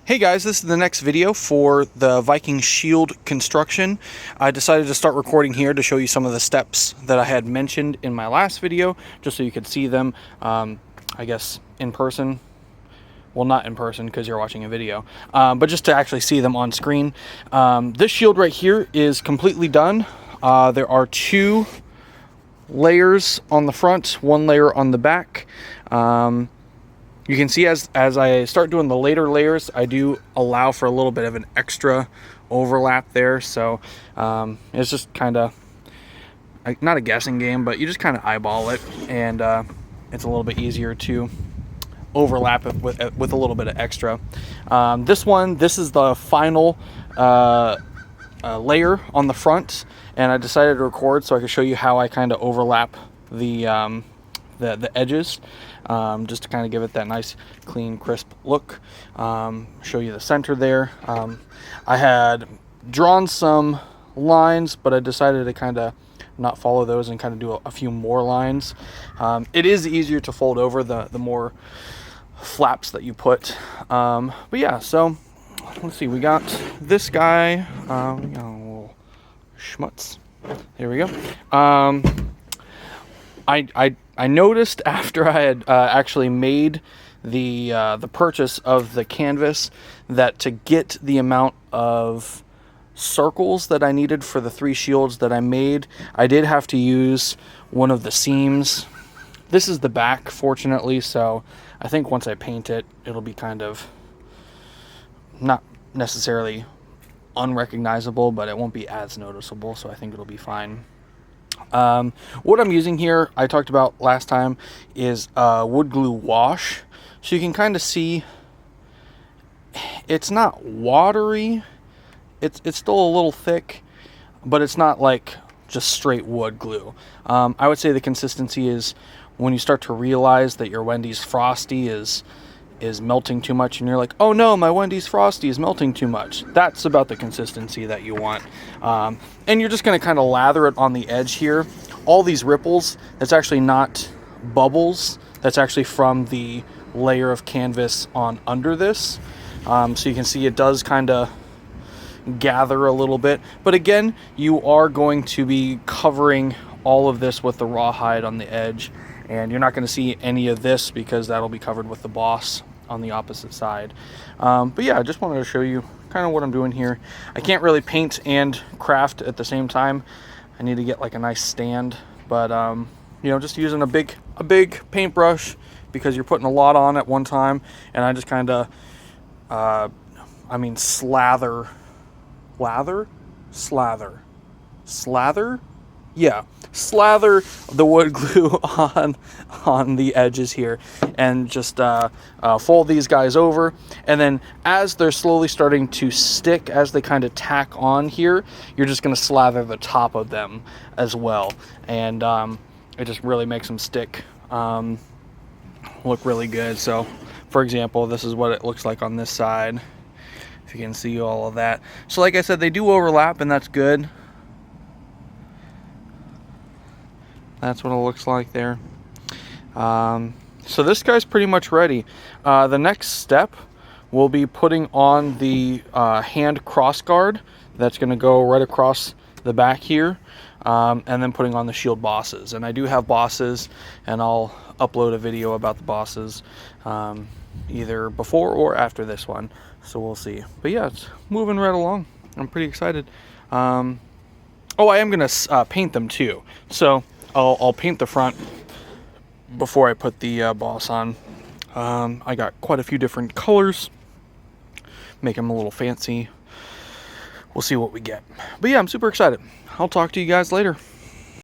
Hey guys, this is the next video for the Viking shield construction. I decided to start recording here to show you some of the steps that I had mentioned in my last video, just so you could see them, I guess, in person. Well, not in person because you're watching a video, but just to actually see them on screen. This shield right here is completely done. There are two layers on the front, one layer on the back. You can see as I start doing the later layers, I do allow for a little bit of an extra overlap there. So it's just kind of not a guessing game, but you just kind of eyeball it, and it's a little bit easier to overlap it with a little bit of extra. This is the final layer on the front, and I decided to record so I could show you how I kind of overlap the edges, just to kind of give it that nice, clean, crisp look. Show you the center there. I had drawn some lines, but I decided to kind of not follow those and kind of do a few more lines. It is easier to fold over the more flaps that you put. But yeah, so let's see. We got this guy. We got a little schmutz. There we go. I noticed after I had actually made the purchase of the canvas that to get the amount of circles that I needed for the 3 shields that I made, I did have to use one of the seams. This is the back, fortunately, so I think once I paint it, it'll be kind of not necessarily unrecognizable, but it won't be as noticeable, so I think it'll be fine. What I'm using here, I talked about last time, is wood glue wash. So you can kind of see it's not watery. It's still a little thick, but it's not like just straight wood glue. I would say the consistency is when you start to realize that your Wendy's Frosty is melting too much, and you're like, oh no, my Wendy's Frosty is melting too much. That's about the consistency that you want. And you're just going to kind of lather it on the edge here. All these ripples, that's actually not bubbles. That's actually from the layer of canvas on under this. So you can see it does kind of gather a little bit. But again, you are going to be covering all of this with the rawhide on the edge. And you're not going to see any of this because that'll be covered with the boss on the opposite side. But yeah, I just wanted to show you kind of what I'm doing here. I can't really paint and craft at the same time. I need to get like a nice stand, but you know, just using a big paintbrush because you're putting a lot on at one time, and I just kind of slather the wood glue on the edges here, and just fold these guys over. And then as they're slowly starting to stick, as they kind of tack on here, you're just going to slather the top of them as well, and it just really makes them stick, look really good. So for example, this is what it looks like on this side, if you can see all of that. So like I said, they do overlap, and that's good. That's what it looks like there. So this guy's pretty much ready. The next step will be putting on the hand cross guard that's going to go right across the back here, and then putting on the shield bosses. And I do have bosses, and I'll upload a video about the bosses either before or after this one, so we'll see. But yeah, it's moving right along. I'm pretty excited. Oh, I am going to paint them too. So I'll paint the front before I put the boss on. I got quite a few different colors, make them a little fancy. We'll see what we get. But yeah, I'm super excited. I'll talk to you guys later.